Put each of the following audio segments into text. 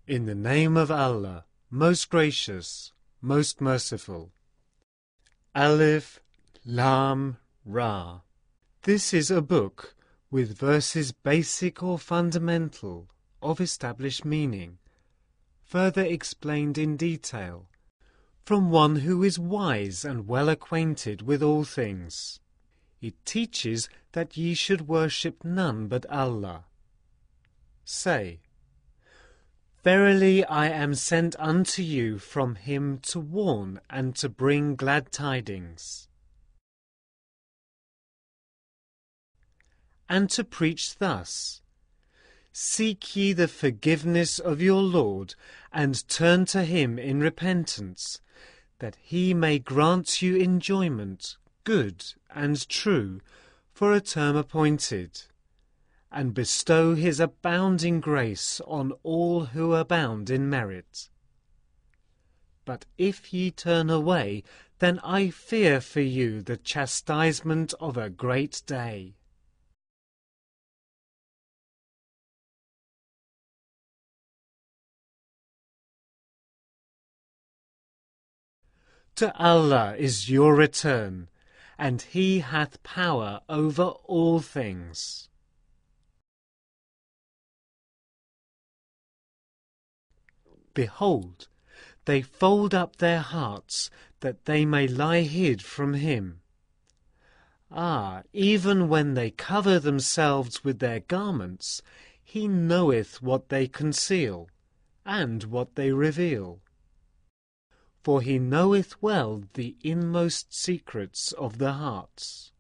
In the name of Allah, most gracious, most merciful. Alif, Lam, Ra. This is a book with verses basic or fundamental, of established meaning, further explained in detail, from one who is wise and well acquainted with all things. It teaches that ye should worship none but Allah. Say, Verily I am sent unto you from him to warn and to bring glad tidings, and to preach thus, Seek ye the forgiveness of your Lord, and turn to him in repentance, that he may grant you enjoyment, good and true, for a term appointed, and bestow his abounding grace on all who abound in merit. But if ye turn away, then I fear for you the chastisement of a great day. To Allah is your return, and he hath power over all things. Behold, they fold up their hearts, that they may lie hid from him. Even when they cover themselves with their garments, he knoweth what they conceal, and what they reveal. For he knoweth well the inmost secrets of the hearts.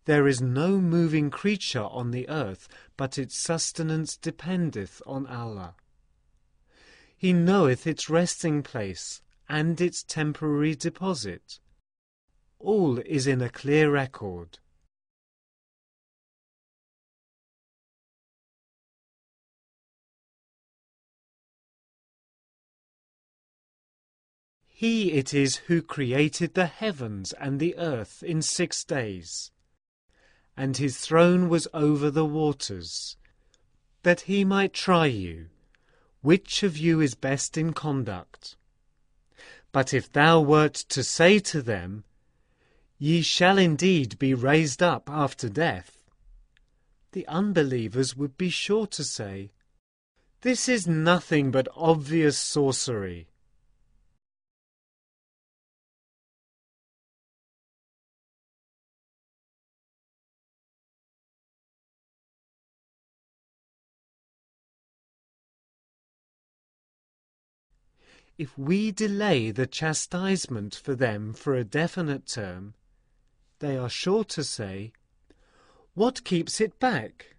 There is no moving creature on the earth, but its sustenance dependeth on Allah. He knoweth its resting place, and its temporary deposit. All is in a clear record. He it is who created the heavens and the earth in 6 days. And his throne was over the waters, that he might try you, which of you is best in conduct. But if thou wert to say to them, Ye shall indeed be raised up after death, the unbelievers would be sure to say, This is nothing but obvious sorcery. If we delay the chastisement for them for a definite term, they are sure to say, What keeps it back?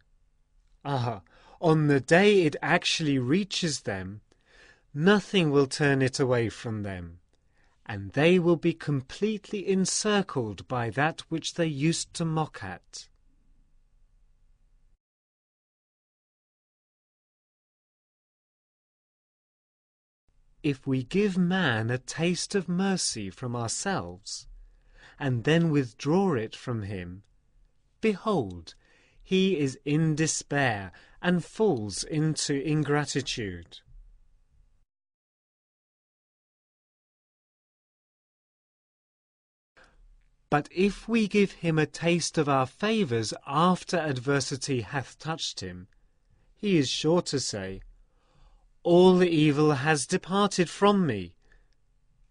On the day it actually reaches them, nothing will turn it away from them, and they will be completely encircled by that which they used to mock at. If we give man a taste of mercy from ourselves, and then withdraw it from him, behold, he is in despair and falls into ingratitude. But if we give him a taste of our favours after adversity hath touched him, he is sure to say, All the evil has departed from me.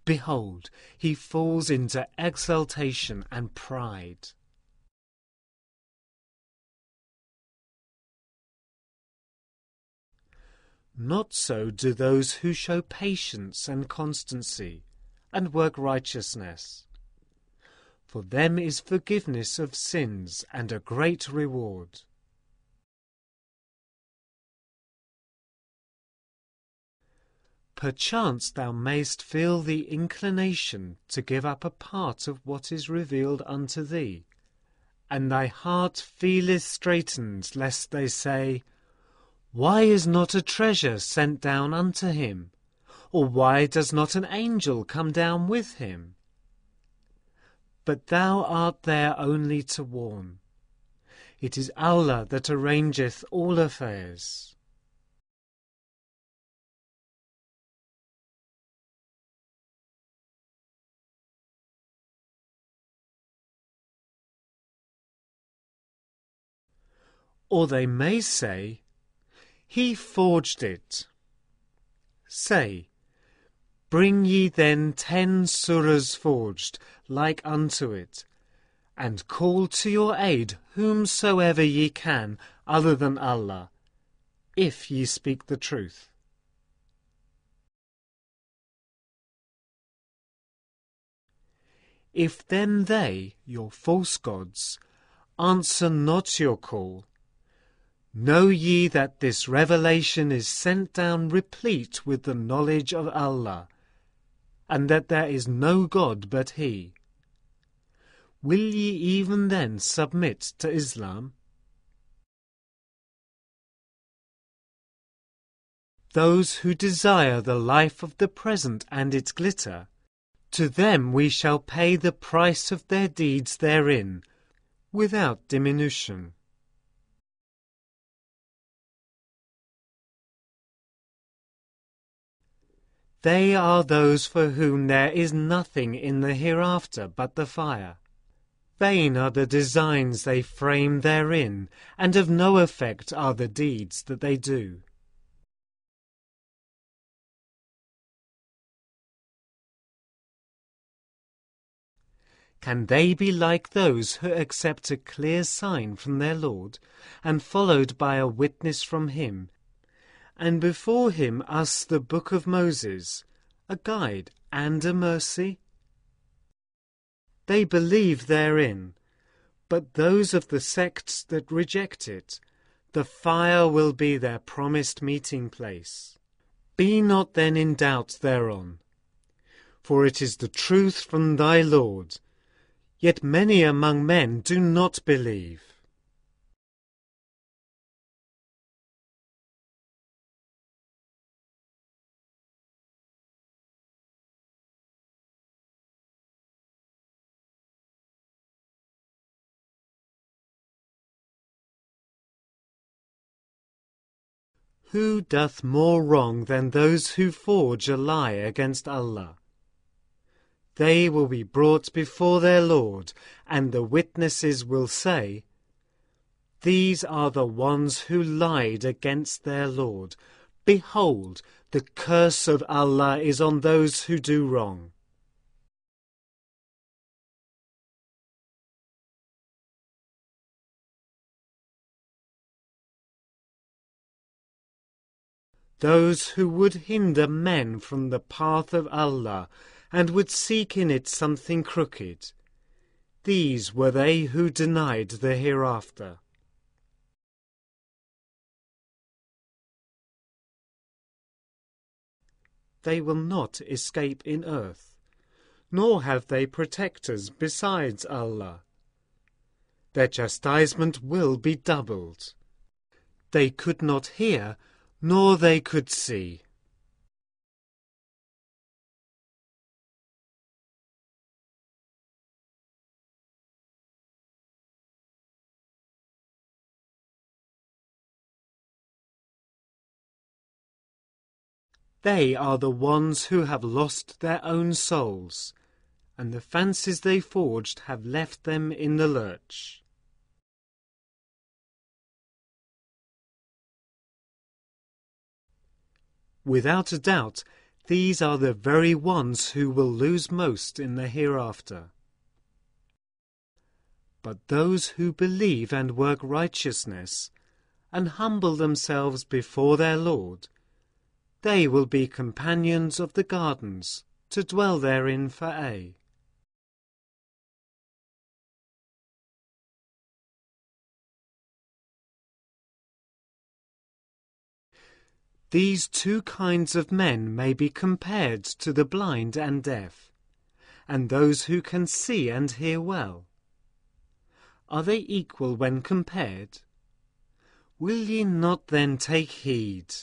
Behold, he falls into exultation and pride. Not so do those who show patience and constancy, and work righteousness. For them is forgiveness of sins and a great reward. Perchance thou mayst feel the inclination to give up a part of what is revealed unto thee, and thy heart feeleth straitened, lest they say, Why is not a treasure sent down unto him? Or why does not an angel come down with him? But thou art there only to warn. It is Allah that arrangeth all affairs. Or they may say, He forged it. Say, Bring ye then 10 surahs forged, like unto it, and call to your aid whomsoever ye can, other than Allah, if ye speak the truth. If then they, your false gods, answer not your call, know ye that this revelation is sent down replete with the knowledge of Allah, and that there is no God but He. Will ye even then submit to Islam? Those who desire the life of the present and its glitter, to them we shall pay the price of their deeds therein, without diminution. They are those for whom there is nothing in the hereafter but the fire. Vain are the designs they frame therein, and of no effect are the deeds that they do. Can they be like those who accept a clear sign from their Lord, and followed by a witness from Him, and before Him us the book of Moses, a guide and a mercy? They believe therein, but those of the sects that reject it, the fire will be their promised meeting place. Be not then in doubt thereon, for it is the truth from thy Lord, yet many among men do not believe. Who doth more wrong than those who forge a lie against Allah? They will be brought before their Lord, and the witnesses will say, These are the ones who lied against their Lord. Behold, the curse of Allah is on those who do wrong. Those who would hinder men from the path of Allah, and would seek in it something crooked, these were they who denied the hereafter. They will not escape in earth, nor have they protectors besides Allah. Their chastisement will be doubled. They could not hear, nor they could see. They are the ones who have lost their own souls, and the fancies they forged have left them in the lurch. Without a doubt, these are the very ones who will lose most in the hereafter. But those who believe and work righteousness, and humble themselves before their Lord, they will be companions of the gardens, to dwell therein for aye. these two kinds of men may be compared to the blind and deaf, and those who can see and hear well. Are they equal when compared? Will ye not then take heed?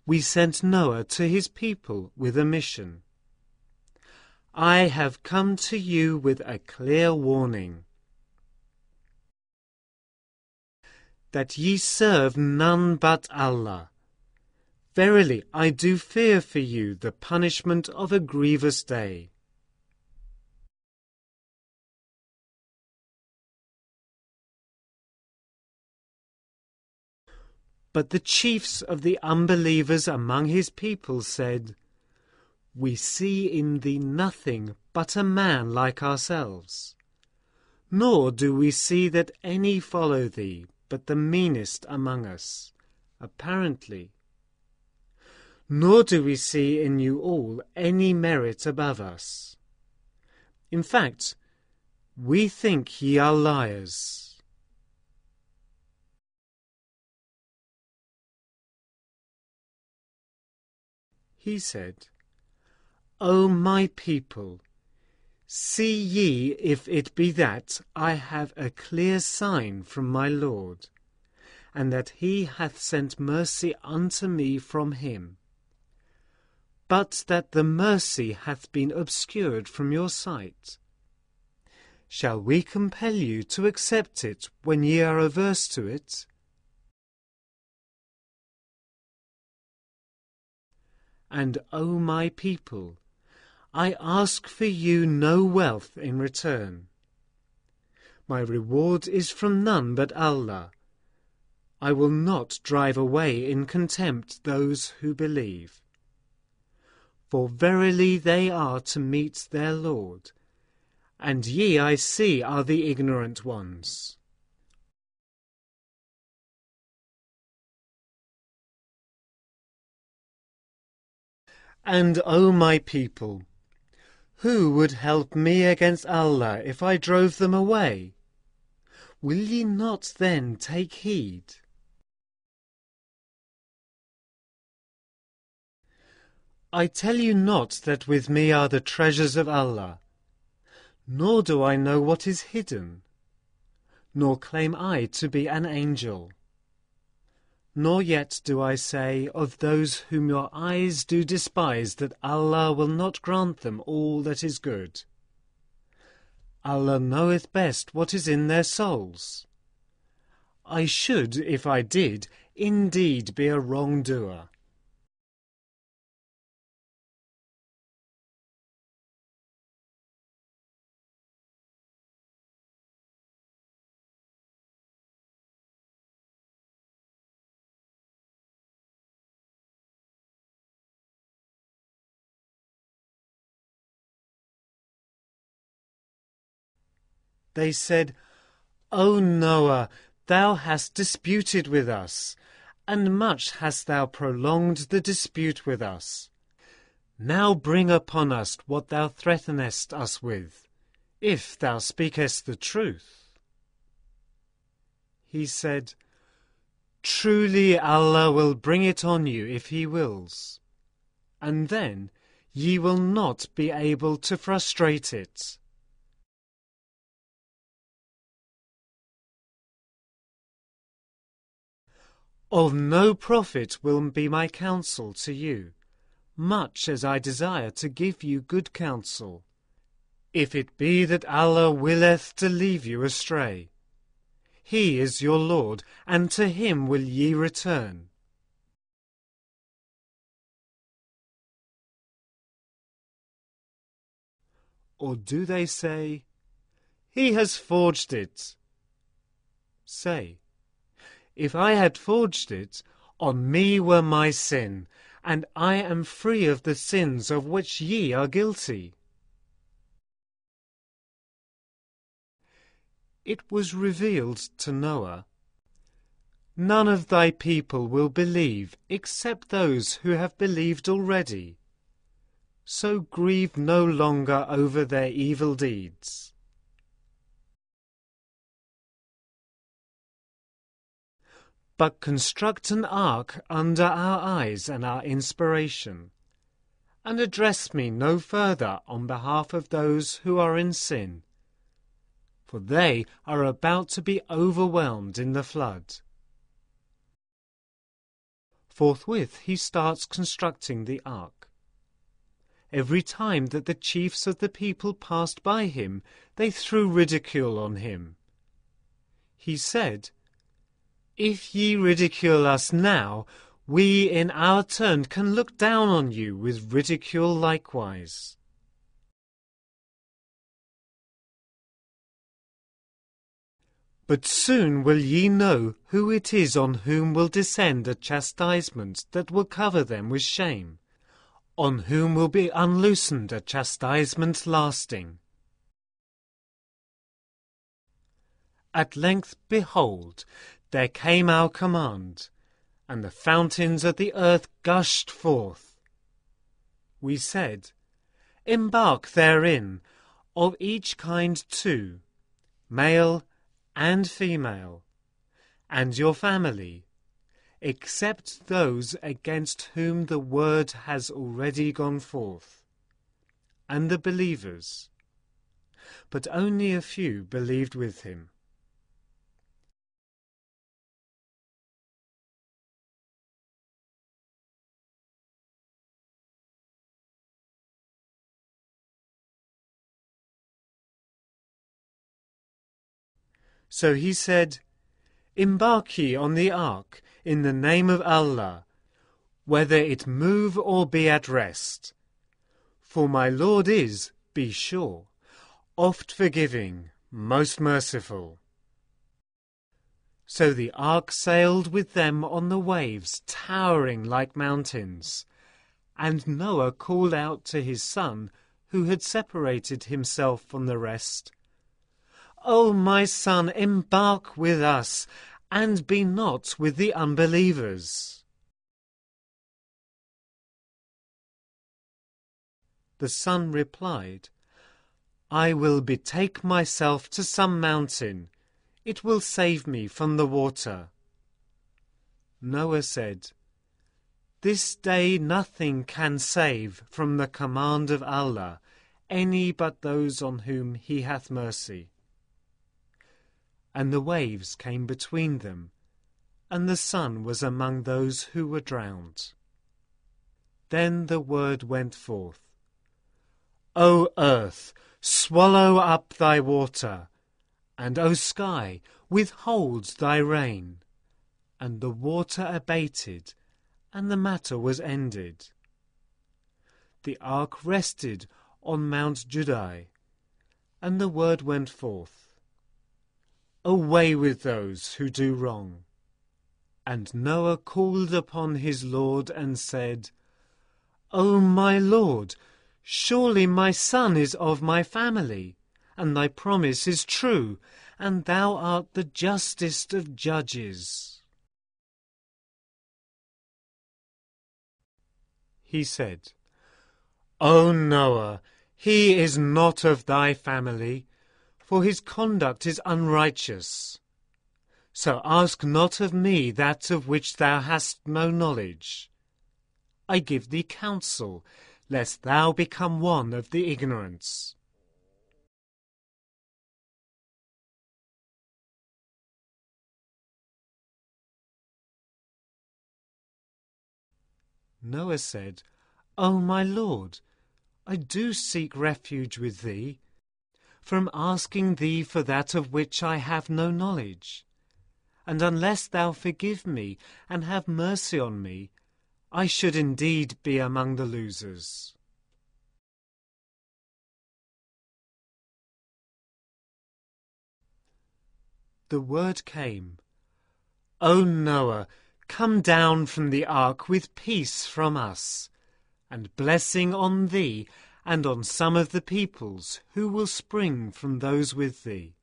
We sent Noah to his people with a mission. I have come to you with a clear warning, that ye serve none but Allah. Verily, I do fear for you the punishment of a grievous day. But the chiefs of the unbelievers among his people said, We see in thee nothing but a man like ourselves, nor do we see that any follow thee but the meanest among us, apparently. Nor do we see in you all any merit above us. In fact, we think ye are liars. He said, O my people, see ye if it be that I have a clear sign from my Lord, and that he hath sent mercy unto me from him, but that the mercy hath been obscured from your sight. Shall we compel you to accept it when ye are averse to it? And, O my people, I ask for you no wealth in return. My reward is from none but Allah. I will not drive away in contempt those who believe. For verily they are to meet their Lord, and ye, I see, are the ignorant ones. And, O my people, who would help me against Allah if I drove them away? Will ye not then take heed? I tell you not that with me are the treasures of Allah, nor do I know what is hidden, nor claim I to be an angel. Nor yet do I say of those whom your eyes do despise that Allah will not grant them all that is good. Allah knoweth best what is in their souls. I should, if I did, indeed be a wrongdoer. They said, O Noah, thou hast disputed with us, and much hast thou prolonged the dispute with us. Now bring upon us what thou threatenest us with, if thou speakest the truth. He said, Truly Allah will bring it on you if he wills, and then ye will not be able to frustrate it. Of no profit will be my counsel to you, much as I desire to give you good counsel, if it be that Allah willeth to leave you astray. He is your Lord, and to him will ye return. Or do they say, He has forged it? Say, If I had forged it, on me were my sin, and I am free of the sins of which ye are guilty. It was revealed to Noah, None of thy people will believe except those who have believed already. So grieve no longer over their evil deeds. but construct an ark under our eyes and our inspiration, and address me no further on behalf of those who are in sin, for they are about to be overwhelmed in the flood." Forthwith he starts constructing the ark. Every time that the chiefs of the people passed by him, they threw ridicule on him. He said, "If ye ridicule us now, we in our turn can look down on you with ridicule likewise." But soon will ye know who it is on whom will descend a chastisement that will cover them with shame, on whom will be unloosened a chastisement lasting. At length, behold, there came our command, and the fountains of the earth gushed forth. We said, "Embark therein, of each kind 2, male and female, and your family, except those against whom the word has already gone forth, and the believers." But only a few believed with him. So he said, "Embark ye on the ark in the name of Allah, whether it move or be at rest. For my Lord is, be sure, oft forgiving, most merciful." So the ark sailed with them on the waves, towering like mountains. And Noah called out to his son, who had separated himself from the rest, "O my son, embark with us, and be not with the unbelievers." The son replied, "I will betake myself to some mountain. It will save me from the water." Noah said, "This day nothing can save from the command of Allah any but those on whom he hath mercy." And the waves came between them, and the son was among those who were drowned. Then the word went forth, "O earth, swallow up thy water, and O sky, withhold thy rain." And the water abated, and the matter was ended. The ark rested on Mount Judai, and the word went forth, "Away with those who do wrong." And Noah called upon his Lord and said, "O my Lord, surely my son is of my family, and thy promise is true, and thou art the justest of judges." He said, "O Noah, he is not of thy family, for his conduct is unrighteous. So ask not of me that of which thou hast no knowledge. I give thee counsel, lest thou become one of the ignorant." Noah said, "O my Lord, I do seek refuge with thee, from asking thee for that of which I have no knowledge. And unless thou forgive me and have mercy on me, I should indeed be among the losers." The word came, "O Noah, come down from the ark with peace from us, and blessing on thee and on some of the peoples who will spring from those with thee.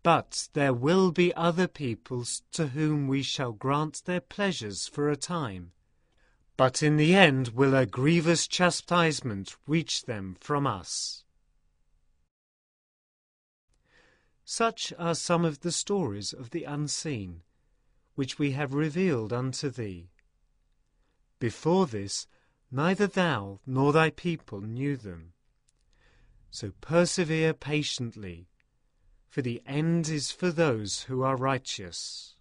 But there will be other peoples to whom we shall grant their pleasures for a time, but in the end will a grievous chastisement reach them from us." Such are some of the stories of the unseen, which we have revealed unto thee. Before this, neither thou nor thy people knew them. So persevere patiently, for the end is for those who are righteous.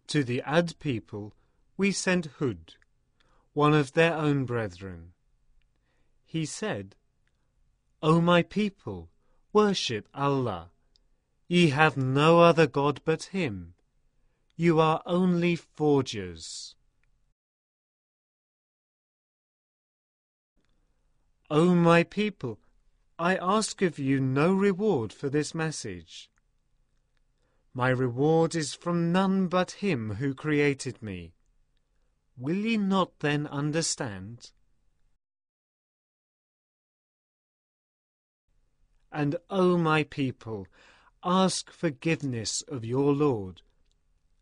To the Ad people we sent Hud, one of their own brethren. He said, O my people, worship Allah. Ye have no other God but Him. You are only forgers. O my people, I ask of you no reward for this message. My reward is from none but Him who created me. Will ye not then understand? And, O my people, ask forgiveness of your Lord,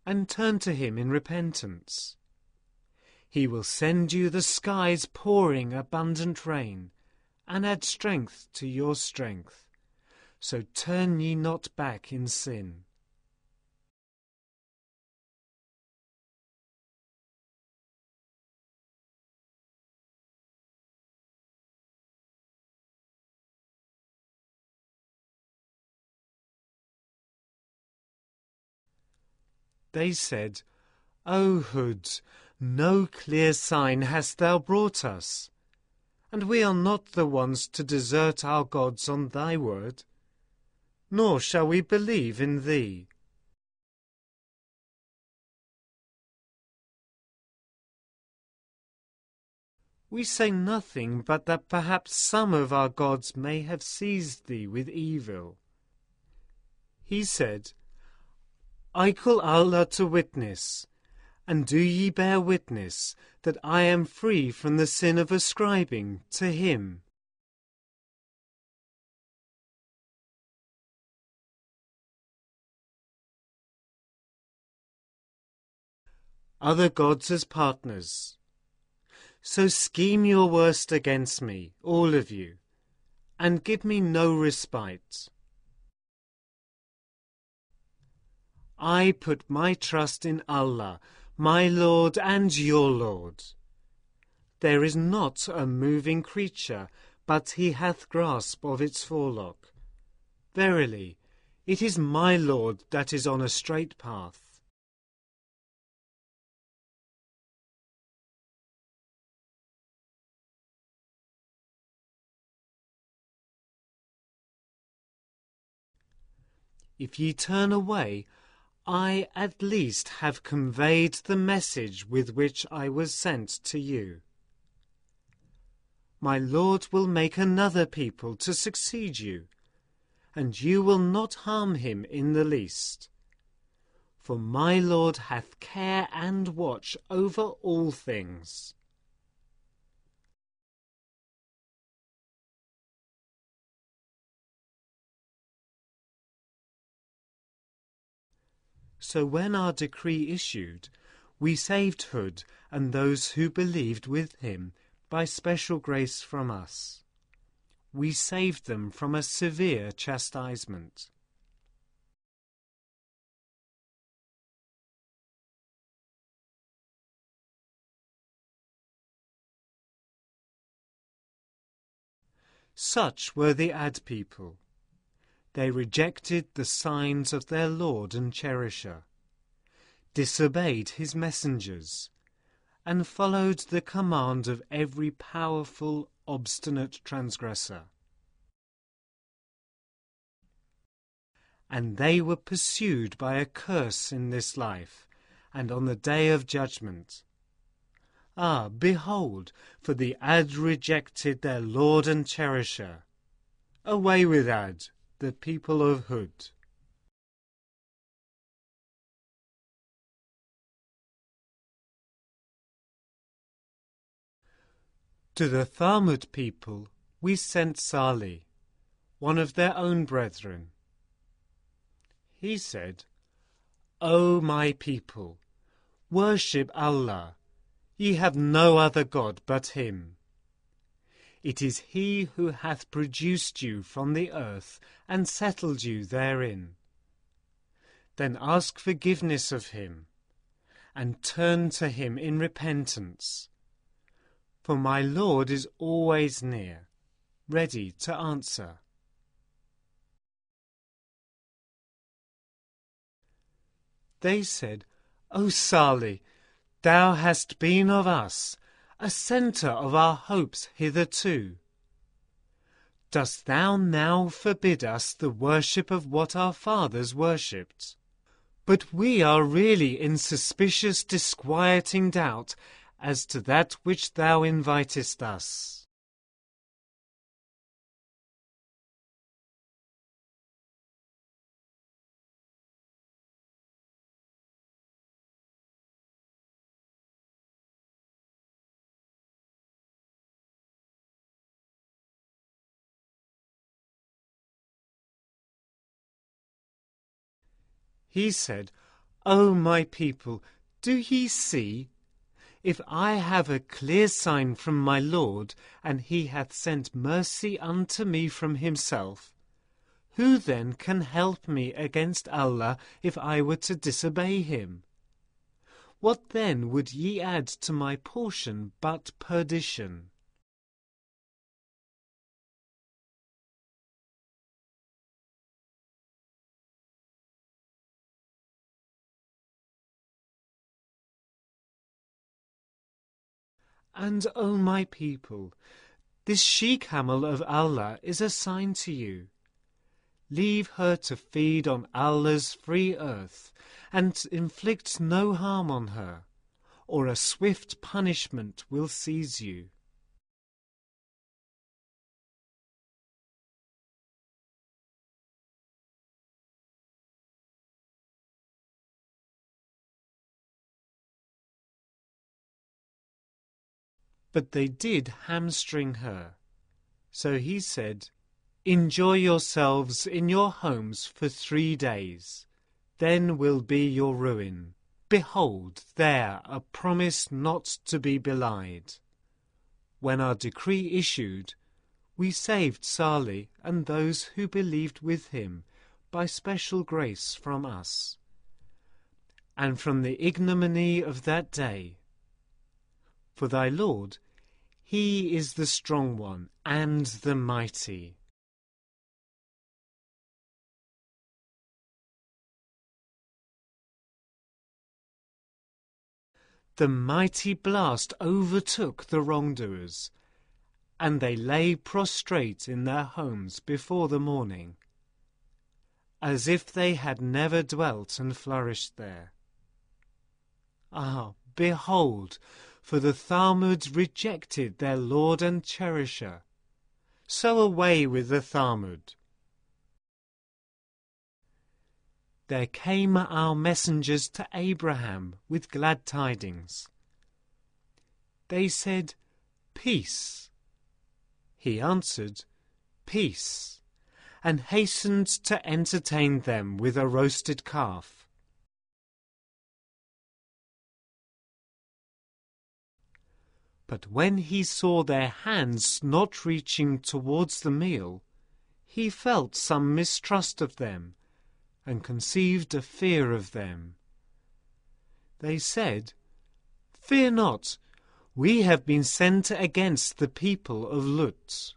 and turn to Him in repentance. He will send you the skies pouring abundant rain, and add strength to your strength. So turn ye not back in sin. They said, O Hud, no clear sign hast thou brought us, and we are not the ones to desert our gods on thy word, nor shall we believe in thee. We say nothing but that perhaps some of our gods may have seized thee with evil. He said, I call Allah to witness, and do ye bear witness that I am free from the sin of ascribing to Him. Other gods as partners. So scheme your worst against me, all of you, and give me no respite. I put my trust in Allah, my Lord and your Lord. There is not a moving creature, but He hath grasp of its forelock. Verily, it is my Lord that is on a straight path. If ye turn away, I at least have conveyed the message with which I was sent to you. My Lord will make another people to succeed you, and you will not harm him in the least. For my Lord hath care and watch over all things. So when our decree issued, we saved Hud and those who believed with him by special grace from us. We saved them from a severe chastisement. Such were the Ad people. They rejected the signs of their Lord and Cherisher, disobeyed his messengers, and followed the command of every powerful, obstinate transgressor. And they were pursued by a curse in this life, and on the day of judgment. Ah, behold, for the Ad rejected their Lord and Cherisher. Away with Ad, the people of Hud. To the Thamud people we sent Salih, one of their own brethren. He said, O my people, worship Allah. Ye have no other God but him. It is he who hath produced you from the earth and settled you therein. Then ask forgiveness of him, and turn to him in repentance. For my Lord is always near, ready to answer. They said, O Salih, thou hast been of us a centre of our hopes hitherto. Dost thou now forbid us the worship of what our fathers worshipped? But we are really in suspicious disquieting doubt as to that which thou invitest us. He said, O my people, do ye see? If I have a clear sign from my Lord, and he hath sent mercy unto me from himself, who then can help me against Allah if I were to disobey him? What then would ye add to my portion but perdition? And, O my people, this she-camel of Allah is a sign to you. Leave her to feed on Allah's free earth, and inflict no harm on her, or a swift punishment will seize you. But they did hamstring her. So he said, Enjoy yourselves in your homes for 3 days. Then will be your ruin. Behold, there a promise not to be belied. When our decree issued, we saved Salih and those who believed with him by special grace from us, and from the ignominy of that day. For thy Lord, he is the strong one and the mighty. The mighty blast overtook the wrongdoers, and they lay prostrate in their homes before the morning, as if they had never dwelt and flourished there. Ah, behold, for the Thamud rejected their Lord and Cherisher. So away with the Thamud. There came our messengers to Abraham with glad tidings. They said, Peace. He answered, Peace, and hastened to entertain them with a roasted calf. But when he saw their hands not reaching towards the meal, he felt some mistrust of them, and conceived a fear of them. They said, Fear not, we have been sent against the people of Lut.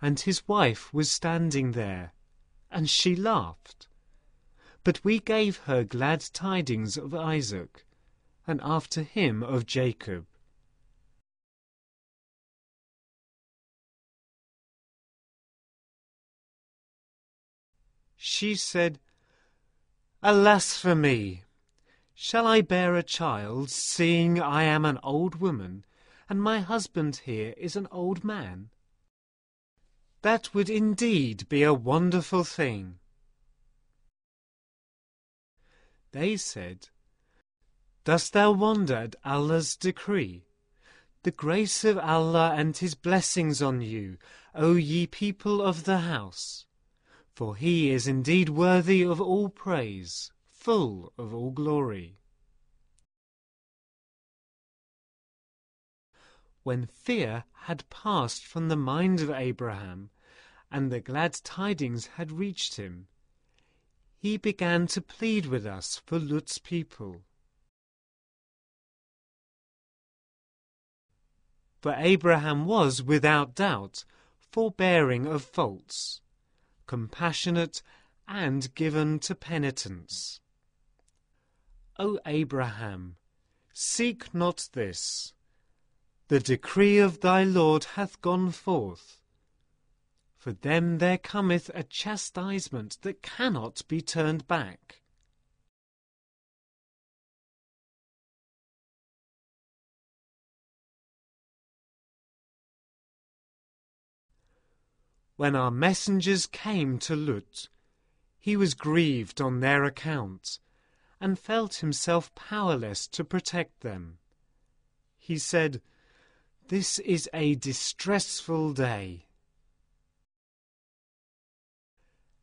And his wife was standing there, and she laughed. But we gave her glad tidings of Isaac, and after him of Jacob. She said, Alas for me! Shall I bear a child, seeing I am an old woman, and my husband here is an old man? That would indeed be a wonderful thing. They said, Dost thou wonder at Allah's decree? The grace of Allah and his blessings on you, O ye people of the house. for he is indeed worthy of all praise, full of all glory. When fear had passed from the mind of Abraham, and the glad tidings had reached him, he began to plead with us for Lut's people. For Abraham was, without doubt, forbearing of faults, compassionate, and given to penitence. O Abraham, seek not this. The decree of thy Lord hath gone forth. For them there cometh a chastisement that cannot be turned back. When our messengers came to Lut, he was grieved on their account, and felt himself powerless to protect them. He said, "This is a distressful day."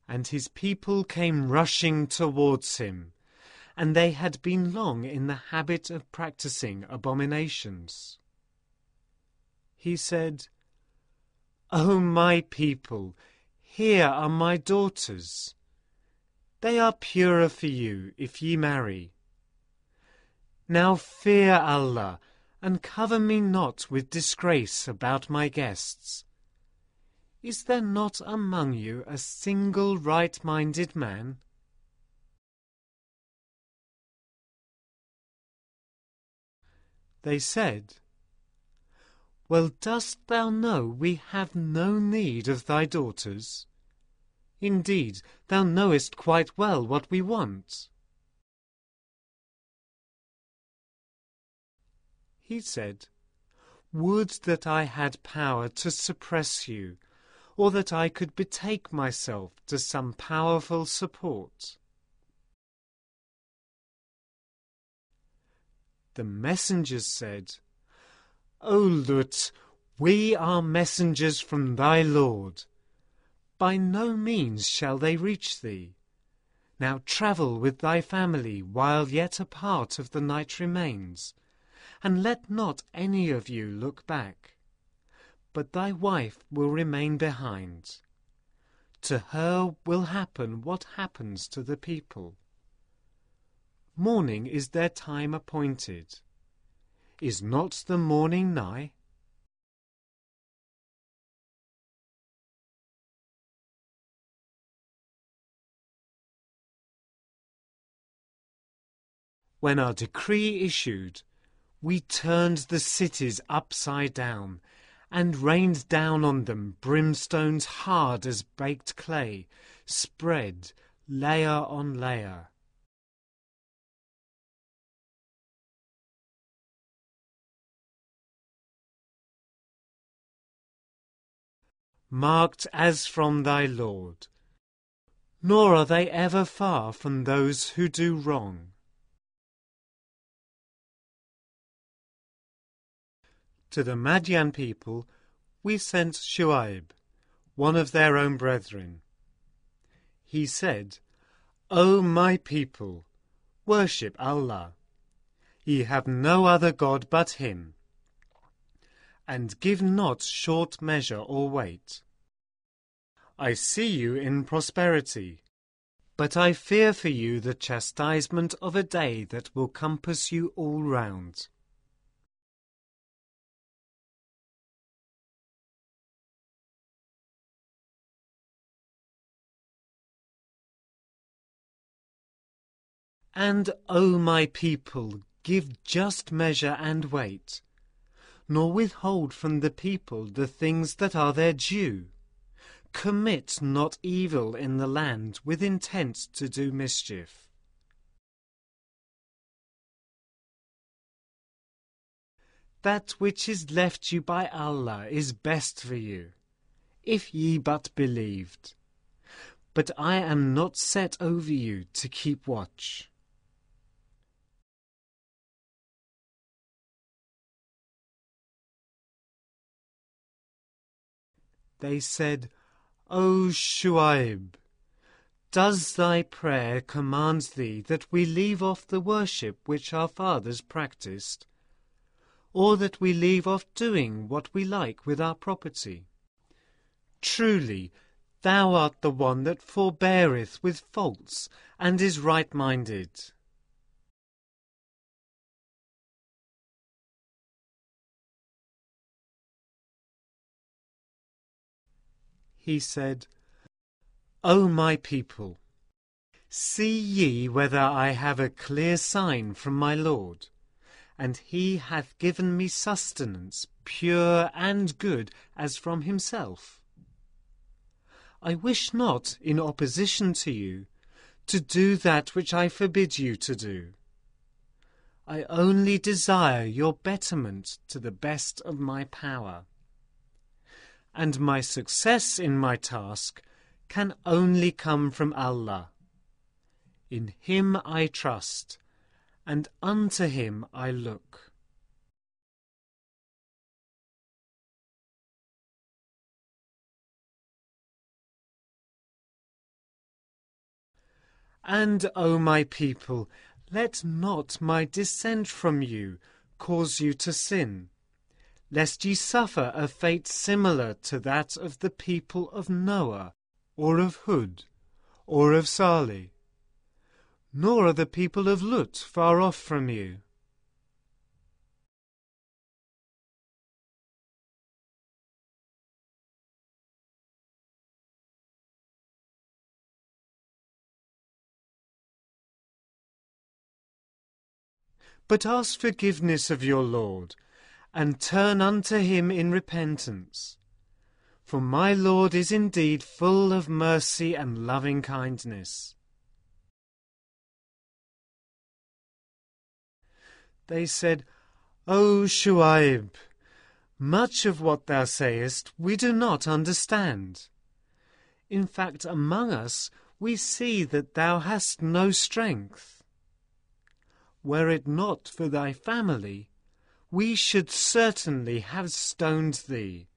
And his people came rushing towards him, and they had been long in the habit of practicing abominations. He said, "O my people, here are my daughters. They are purer for you if ye marry. Now fear Allah, and cover me not with disgrace about my guests. Is there not among you a single right-minded man?" They said, "Well, dost thou know we have no need of thy daughters? Indeed, thou knowest quite well what we want." He said, "Would that I had power to suppress you, or that I could betake myself to some powerful support." The messengers said, "O Lut, we are messengers from thy Lord. By no means shall they reach thee. Now travel with thy family while yet a part of the night remains, and let not any of you look back. But thy wife will remain behind. To her will happen what happens to the people. Morning is their time appointed. Is not the morning nigh?" When our decree issued, we turned the cities upside down, and rained down on them brimstones hard as baked clay, spread layer on layer. Marked as from thy Lord, nor are they ever far from those who do wrong. To the Madian people we sent Shu'aib, one of their own brethren. He said, "O my people, worship Allah. Ye have no other God but him. And give not short measure or weight. I see you in prosperity, but I fear for you the chastisement of a day that will compass you all round." And, O my people, give just measure and weight, nor withhold from the people the things that are their due. Commit not evil in the land with intent to do mischief. That which is left you by Allah is best for you, if ye but believed. But I am not set over you to keep watch. They said, "O Shu'aib, Does thy prayer command thee that we leave off the worship which our fathers practiced, or that we leave off doing what we like with our property? Truly, thou art the one that forbeareth with faults, and is right-minded. He said, O my people, see ye whether I have a clear sign from my Lord, and he hath given me sustenance, pure and good, as from himself. I wish not, in opposition to you, to do that which I forbid you to do. I only desire your betterment to the best of my power. And my success in my task can only come from Allah. In him I trust, and unto him I look. And, O my people, let not my dissent from you cause you to sin, lest ye suffer a fate similar to that of the people of Noah, or of Hud, or of Salih. Nor are the people of Lut far off from you. But ask forgiveness of your Lord, and turn unto him in repentance. For my Lord is indeed full of mercy and loving kindness. They said, O Shu'aib, much of what thou sayest we do not understand. In fact, among us we see that thou hast no strength. Were it not for thy family, we should certainly have stoned thee,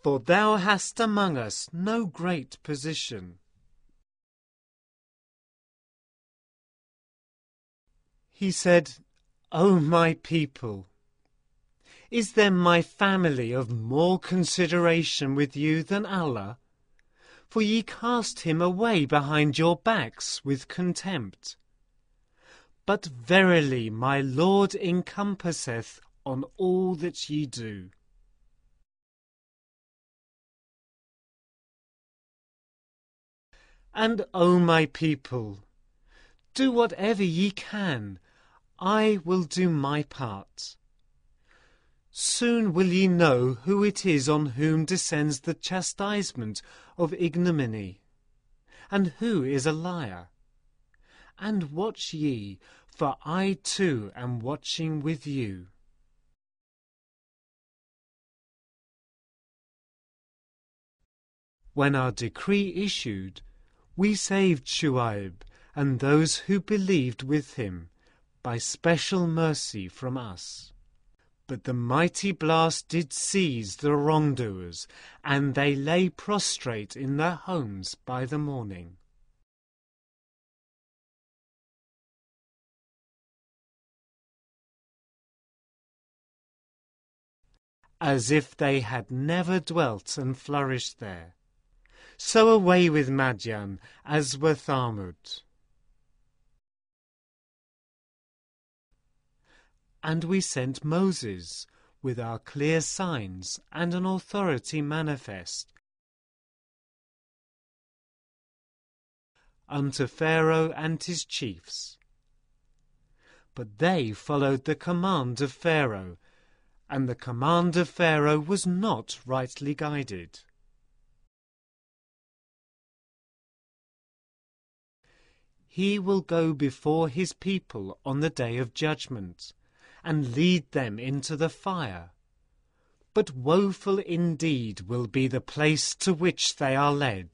for thou hast among us no great position. He said, O my people, is then my family of more consideration with you than Allah? For ye cast him away behind your backs with contempt. But verily my Lord encompasseth on all that ye do. And, O my people, do whatever ye can, I will do my part. Soon will ye know who it is on whom descends the chastisement of ignominy, and who is a liar. And watch ye, for I too am watching with you. When our decree issued, we saved Shu'aib and those who believed with him by special mercy from us. But the mighty blast did seize the wrongdoers, and they lay prostrate in their homes by the morning. As if they had never dwelt and flourished there. So away with Madian, as were Thamud. And we sent Moses with our clear signs and an authority manifest unto Pharaoh and his chiefs. But they followed the command of Pharaoh, and the command of Pharaoh was not rightly guided. He will go before his people on the day of judgment, and lead them into the fire. But woeful indeed will be the place to which they are led.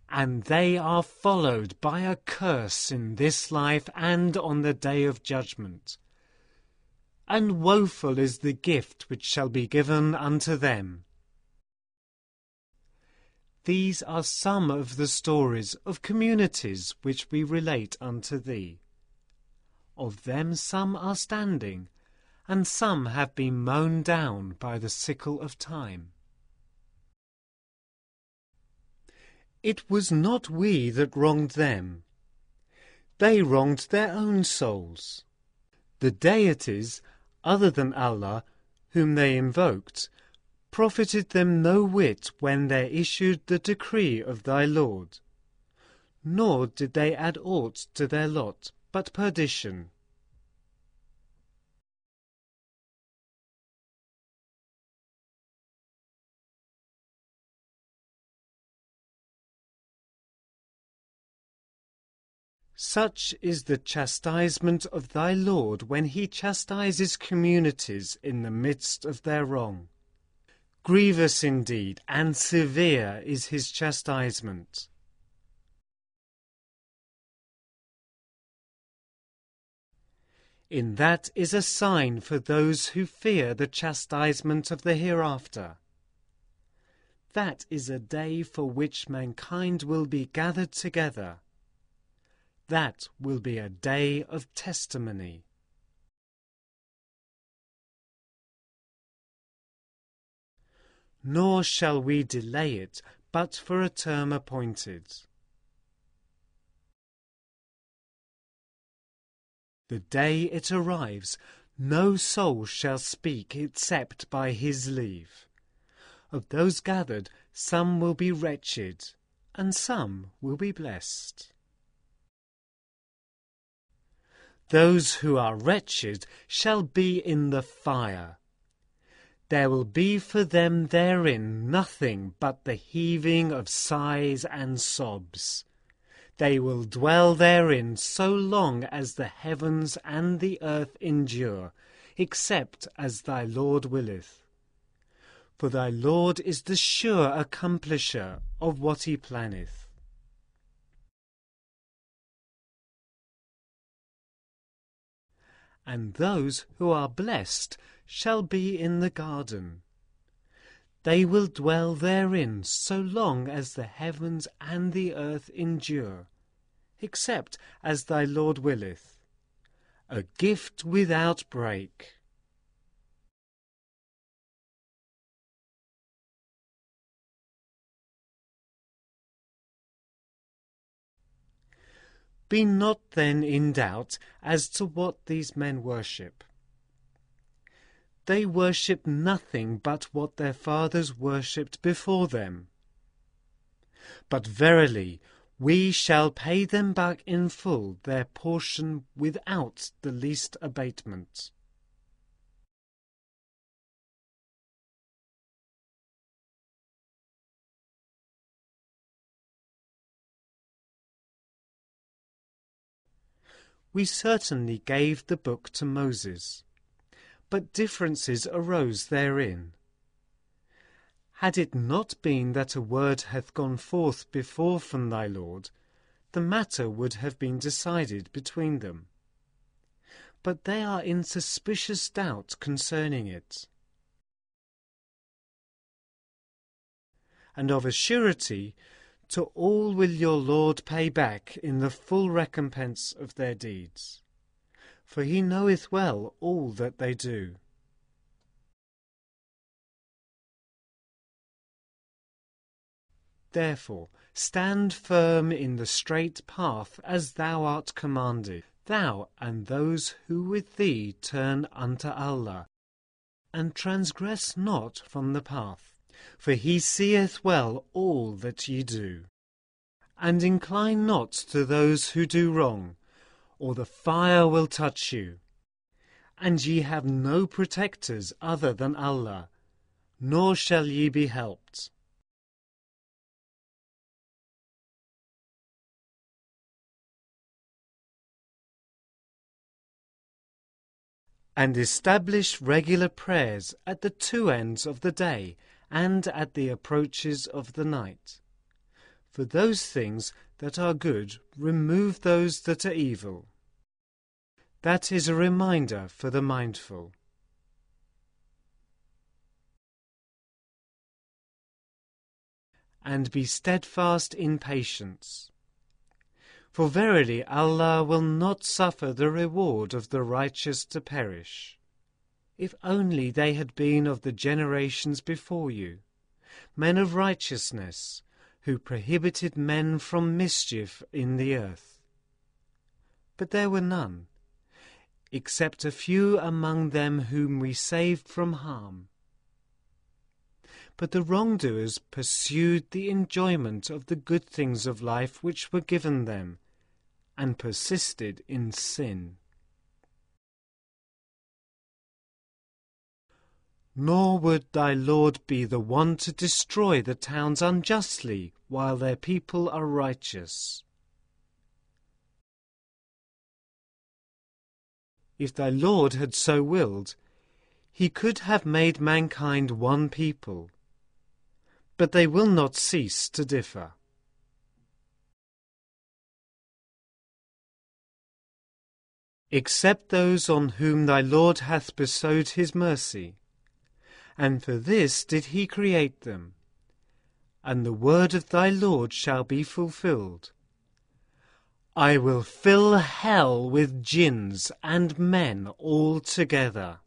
And they are followed by a curse in this life and on the day of judgment. And woeful is the gift which shall be given unto them. These are some of the stories of communities which we relate unto thee. Of them some are standing, and some have been mown down by the sickle of time. It was not we that wronged them. They wronged their own souls. The deities, other than Allah, whom they invoked, profited them no whit when there issued the decree of thy Lord, nor did they add aught to their lot but perdition. Such is the chastisement of thy Lord when he chastises communities in the midst of their wrong. Grievous indeed and severe is his chastisement. In that is a sign for those who fear the chastisement of the hereafter. That is a day for which mankind will be gathered together. That will be a day of testimony. Nor shall we delay it but for a term appointed. The day it arrives, no soul shall speak except by his leave. Of those gathered, some will be wretched, and some will be blessed. Those who are wretched shall be in the fire. There will be for them therein nothing but the heaving of sighs and sobs. They will dwell therein so long as the heavens and the earth endure, except as thy Lord willeth. For thy Lord is the sure accomplisher of what he planneth. And those who are blessed shall be in the garden. They will dwell therein so long as the heavens and the earth endure, except as thy Lord willeth. A gift without break. Be not then in doubt as to what these men worship. They worship nothing but what their fathers worshipped before them. But verily, we shall pay them back in full their portion without the least abatement. We certainly gave the book to Moses, but differences arose therein. Had it not been that a word hath gone forth before from thy Lord, the matter would have been decided between them. But they are in suspicious doubt concerning it. And of a surety, to all will your Lord pay back in the full recompense of their deeds, for he knoweth well all that they do. Therefore, stand firm in the straight path as thou art commanded, thou and those who with thee turn unto Allah, and transgress not from the path, for he seeth well all that ye do. And incline not to those who do wrong, or the fire will touch you. And ye have no protectors other than Allah, nor shall ye be helped. And establish regular prayers at the two ends of the day and at the approaches of the night. For those things that are good remove those that are evil. That is a reminder for the mindful. and be steadfast in patience. For verily Allah will not suffer the reward of the righteous to perish. If only they had been of the generations before you, men of righteousness, who prohibited men from mischief in the earth. But there were none, except a few among them whom we saved from harm. But the wrongdoers pursued the enjoyment of the good things of life which were given them, and persisted in sin. Nor would thy Lord be the one to destroy the towns unjustly while their people are righteous. If thy Lord had so willed, he could have made mankind one people, but they will not cease to differ. Except those on whom thy Lord hath bestowed his mercy, and for this did he create them, and the word of thy Lord shall be fulfilled. I will fill hell with jinns and men all together.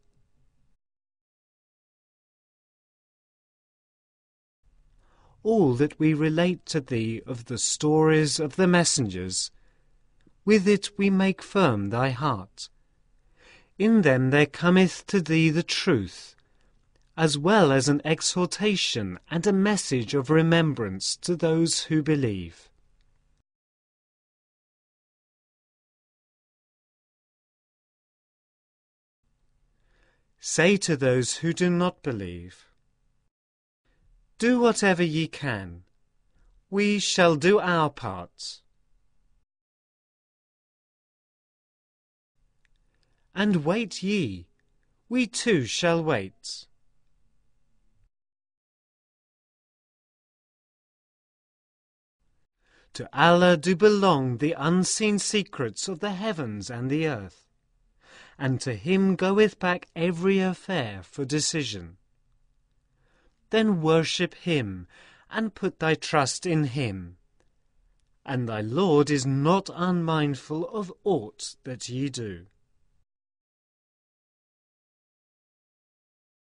All that we relate to thee of the stories of the messengers, with it we make firm thy heart. In them there cometh to thee the truth, as well as an exhortation and a message of remembrance to those who believe. Say to those who do not believe, do whatever ye can, we shall do our part. And wait ye, we too shall wait. To Allah do belong the unseen secrets of the heavens and the earth, and to him goeth back every affair for decision. Then worship him, and put thy trust in him, and thy Lord is not unmindful of aught that ye do.